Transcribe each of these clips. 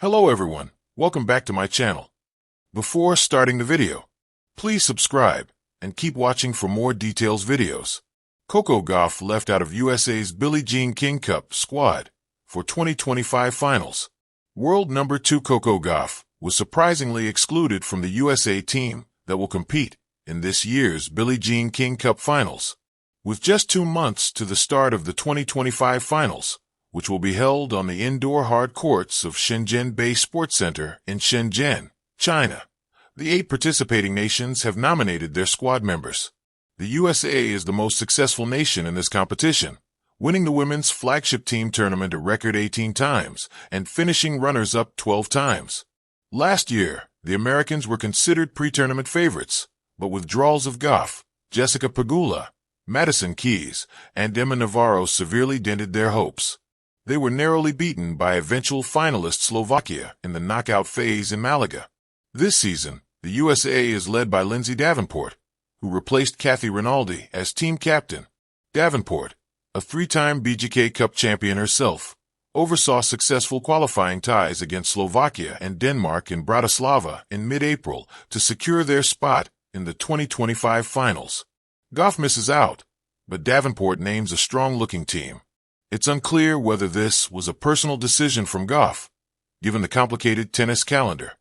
Hello everyone, welcome back to my channel. Before starting the video, please subscribe and keep watching for more details videos. Coco Gauff left out of USA's Billie Jean King Cup squad for 2025 finals. World number 2 Coco Gauff was surprisingly excluded from the USA team that will compete in this year's Billie Jean King Cup finals. With just 2 months to the start of the 2025 finals, which will be held on the indoor hard courts of Shenzhen Bay Sports Center in Shenzhen, China, the 8 participating nations have nominated their squad members. The USA is the most successful nation in this competition, winning the women's flagship team tournament a record 18 times and finishing runners-up 12 times. Last year, the Americans were considered pre-tournament favorites, but withdrawals of Gauff, Jessica Pegula, Madison Keys, and Emma Navarro severely dented their hopes. They were narrowly beaten by eventual finalist Slovakia in the knockout phase in Malaga. This season, the USA is led by Lindsay Davenport, who replaced Kathy Rinaldi as team captain. Davenport, a 3-time BJK Cup champion herself, oversaw successful qualifying ties against Slovakia and Denmark in Bratislava in mid-April to secure their spot in the 2025 finals. Gauff misses out, but Davenport names a strong-looking team. It's unclear whether this was a personal decision from Gauff, given the complicated tennis calendar.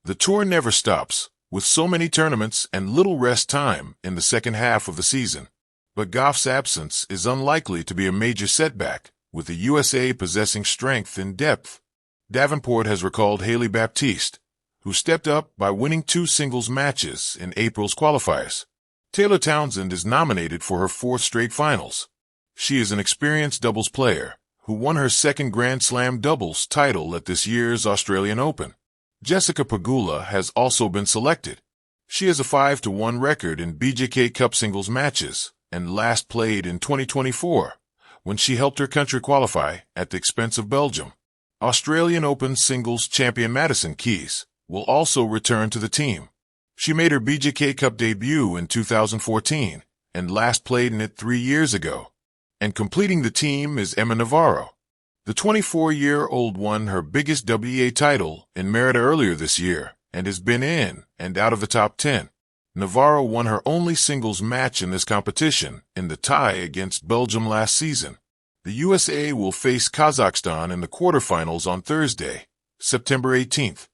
The tour never stops, with so many tournaments and little rest time in the second half of the season. But Gauff's absence is unlikely to be a major setback, with the USA possessing strength and depth. Davenport has recalled Hailey Baptiste, who stepped up by winning 2 singles matches in April's qualifiers. Taylor Townsend is nominated for her 4th straight finals. She is an experienced doubles player who won her 2nd Grand Slam doubles title at this year's Australian Open. Jessica Pegula has also been selected. She has a 5-1 record in BJK Cup singles matches and last played in 2024 when she helped her country qualify at the expense of Belgium. Australian Open singles champion Madison Keys will also return to the team. She made her BJK Cup debut in 2014 and last played in it 3 years ago. And completing the team is Emma Navarro. The 24-year-old won her biggest WTA title in Merida earlier this year and has been in and out of the top 10. Navarro won her only singles match in this competition in the tie against Belgium last season. The USA will face Kazakhstan in the quarterfinals on Thursday, September 18th.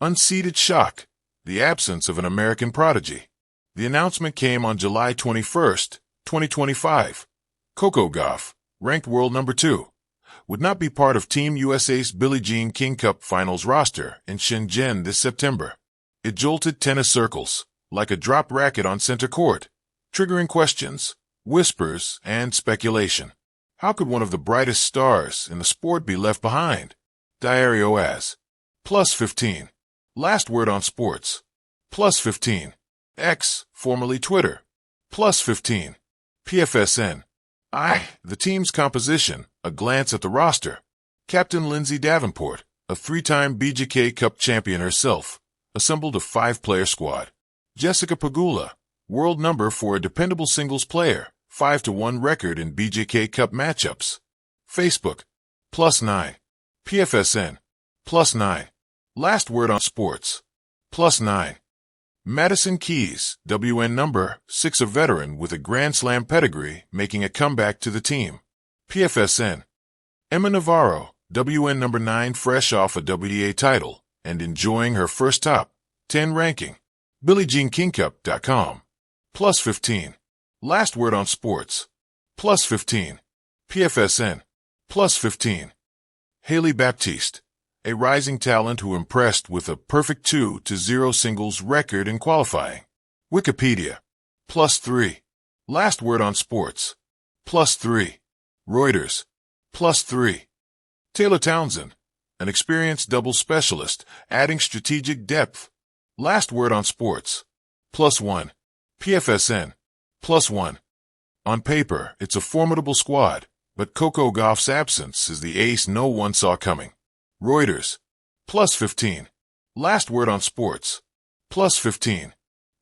Unseeded shock, the absence of an American prodigy. The announcement came on July 21st, 2025. Coco Gauff, ranked world number 2, would not be part of Team USA's Billie Jean King Cup finals roster in Shenzhen this September. It jolted tennis circles, like a dropped racket on center court, triggering questions, whispers, and speculation. How could one of the brightest stars in the sport be left behind? Diary OAS. +15. Last word on sports. +15. X, formerly Twitter. +15. PFSN. The team's composition, a glance at the roster. Captain Lindsay Davenport, a 3-time BJK Cup champion herself, assembled a 5-player squad. Jessica Pegula, world number for a dependable singles player, 5-1 record in BJK Cup matchups. Facebook, +9. PFSN, +9. Last word on sports, +9. Madison Keys, WN number 6, a veteran with a Grand Slam pedigree, making a comeback to the team. PFSN. Emma Navarro, WN number 9, fresh off a WTA title and enjoying her first top 10 ranking. BillieJeanKingCup.com. +15. Last word on sports, +15. PFSN, +15. Hailey Baptiste, a rising talent who impressed with a perfect 2-0 singles record in qualifying. Wikipedia, +3. Last word on sports, +3. Reuters, +3. Taylor Townsend, an experienced doubles specialist, adding strategic depth. Last word on sports, +1. PFSN, +1. On paper, it's a formidable squad, but Coco Gauff's absence is the ace no one saw coming. Reuters, +15. Last word on sports, +15.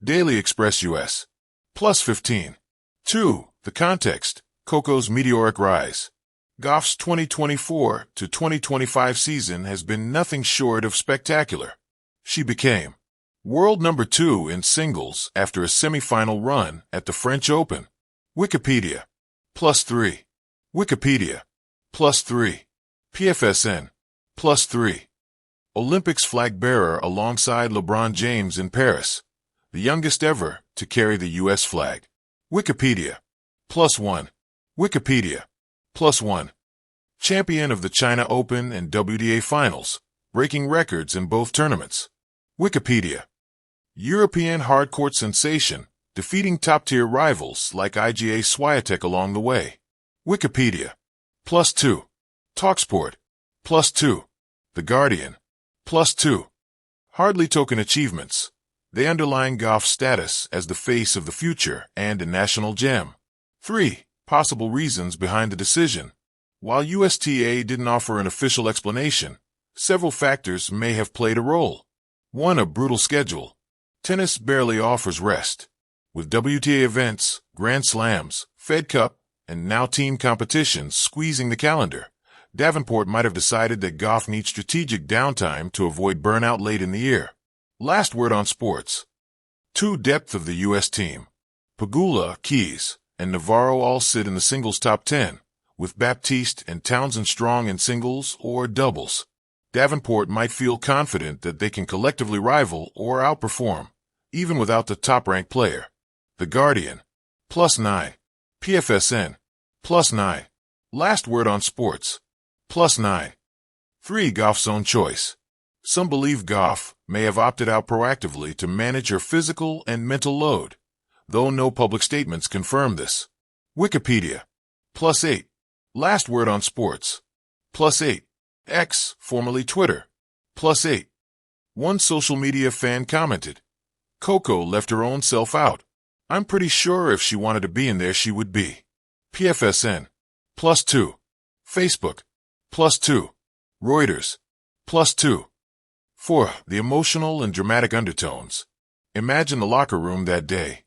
Daily Express US, +15. 2. The context, Coco's meteoric rise. Gauff's 2024 to 2025 season has been nothing short of spectacular. She became world number 2 in singles after a semi-final run at the French Open. Wikipedia. +3. Wikipedia. +3. PFSN. +3. Olympics flag bearer alongside LeBron James in Paris, the youngest ever to carry the U.S. flag. Wikipedia. +1. Wikipedia. +1. Champion of the China Open and WTA Finals, breaking records in both tournaments. Wikipedia. European hardcourt sensation, defeating top-tier rivals like IGA Swiatek along the way. Wikipedia. +2. Talksport. +2. The Guardian. +2. Hardly token achievements. They underline Gauff's status as the face of the future and a national gem. 3. Possible reasons behind the decision. While USTA didn't offer an official explanation, several factors may have played a role. 1. A brutal schedule. Tennis barely offers rest. With WTA events, Grand Slams, Fed Cup, and now team competitions squeezing the calendar, Davenport might have decided that Gauff needs strategic downtime to avoid burnout late in the year. Last word on sports. 2. Depth of the U.S. team. Pegula, Keys, and Navarro all sit in the singles top 10, with Baptiste and Townsend strong in singles or doubles. Davenport might feel confident that they can collectively rival or outperform, even without the top-ranked player. The Guardian. +9. PFSN. +9. Last word on sports. +9. 3. Gauff's own choice. Some believe Gauff may have opted out proactively to manage her physical and mental load, though no public statements confirm this. Wikipedia. +8. Last word on sports. +8. X, formerly Twitter. +8. One social media fan commented, Coco left her own self out. I'm pretty sure if she wanted to be in there, she would be. PFSN. +2. Facebook. +2. Reuters. +2. 4. The emotional and dramatic undertones. Imagine the locker room that day.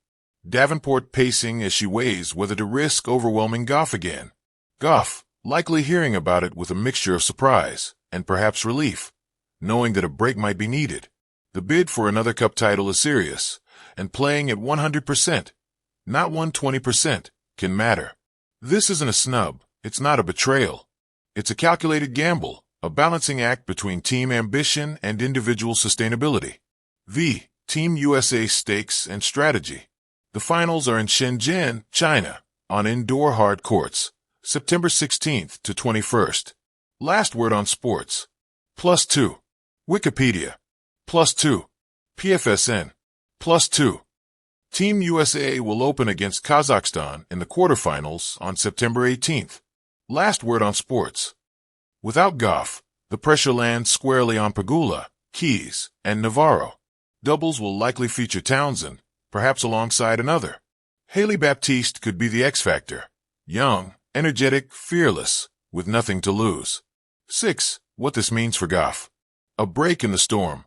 Davenport pacing as she weighs whether to risk overwhelming Gauff again. Gauff, likely hearing about it with a mixture of surprise and perhaps relief, knowing that a break might be needed. The bid for another cup title is serious, and playing at 100%, not 120%, can matter. This isn't a snub. It's not a betrayal. It's a calculated gamble, a balancing act between team ambition and individual sustainability. V. Team USA stakes and strategy. The finals are in Shenzhen, China, on indoor hard courts, September 16th to 21st. Last word on sports. +2. Wikipedia. +2. PFSN. +2. Team USA will open against Kazakhstan in the quarterfinals on September 18th. Last word on sports. Without Gauff, the pressure lands squarely on Pegula, Keys, and Navarro. Doubles will likely feature Townsend, perhaps alongside another. Haley Baptiste could be the X factor. Young, energetic, fearless, with nothing to lose. 6. What this means for Gauff. A break in the storm.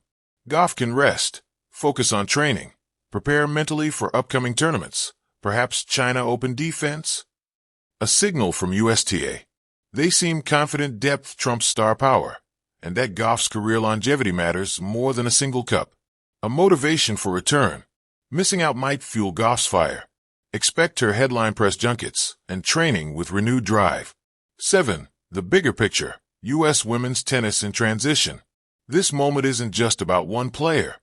Gauff can rest, focus on training, prepare mentally for upcoming tournaments, perhaps China Open defense. A signal from USTA. They seem confident depth trumps star power, and that Gauff's career longevity matters more than a single cup. A motivation for return. Missing out might fuel Gauff's fire. Expect her headline press junkets and training with renewed drive. 7. The bigger picture. U.S. women's tennis in transition. This moment isn't just about one player.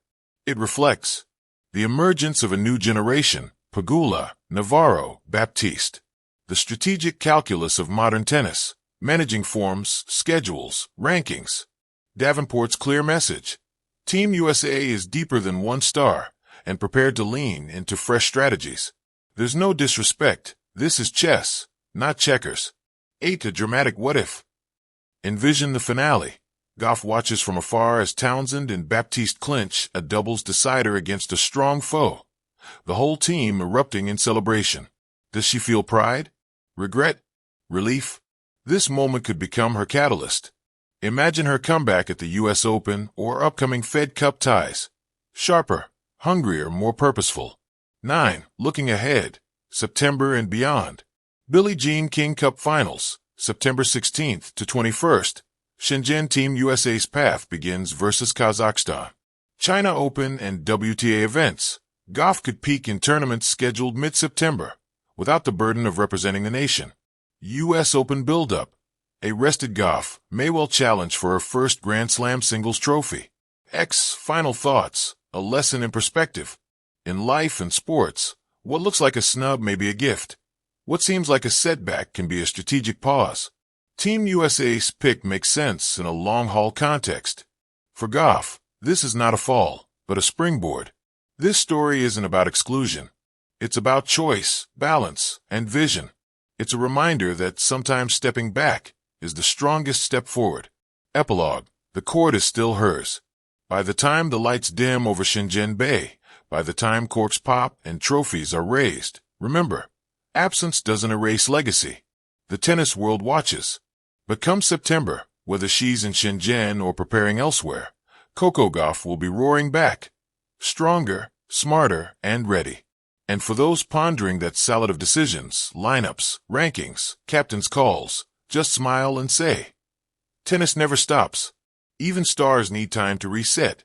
It reflects the emergence of a new generation, Pegula, Navarro, Baptiste. The strategic calculus of modern tennis, managing forms, schedules, rankings. Davenport's clear message. Team USA is deeper than one star and prepared to lean into fresh strategies. There's no disrespect. This is chess, not checkers. 8. A dramatic what-if. Envision the finale. Gauff watches from afar as Townsend and Baptiste clinch a doubles decider against a strong foe. The whole team erupting in celebration. Does she feel pride? Regret? Relief? This moment could become her catalyst. Imagine her comeback at the U.S. Open or upcoming Fed Cup ties. Sharper, hungrier, more purposeful. 9. Looking ahead. September and beyond. Billie Jean King Cup Finals, September 16th to 21st, Shenzhen Team USA's path begins versus Kazakhstan. China Open and WTA events. Gauff could peak in tournaments scheduled mid-September, without the burden of representing the nation. U.S. Open build-up. A rested Gauff may well challenge for her first Grand Slam singles trophy. Final thoughts. A lesson in perspective. In life and sports, what looks like a snub may be a gift. What seems like a setback can be a strategic pause. Team USA's pick makes sense in a long-haul context. For Gauff, this is not a fall, but a springboard. This story isn't about exclusion. It's about choice, balance, and vision. It's a reminder that sometimes stepping back is the strongest step forward. Epilogue. The court is still hers. By the time the lights dim over Shenzhen Bay, by the time corks pop and trophies are raised, remember, absence doesn't erase legacy. The tennis world watches. But come September, whether she's in Shenzhen or preparing elsewhere, Coco Gauff will be roaring back. Stronger, smarter, and ready. And for those pondering that salad of decisions, lineups, rankings, captain's calls, just smile and say, tennis never stops. Even stars need time to reset.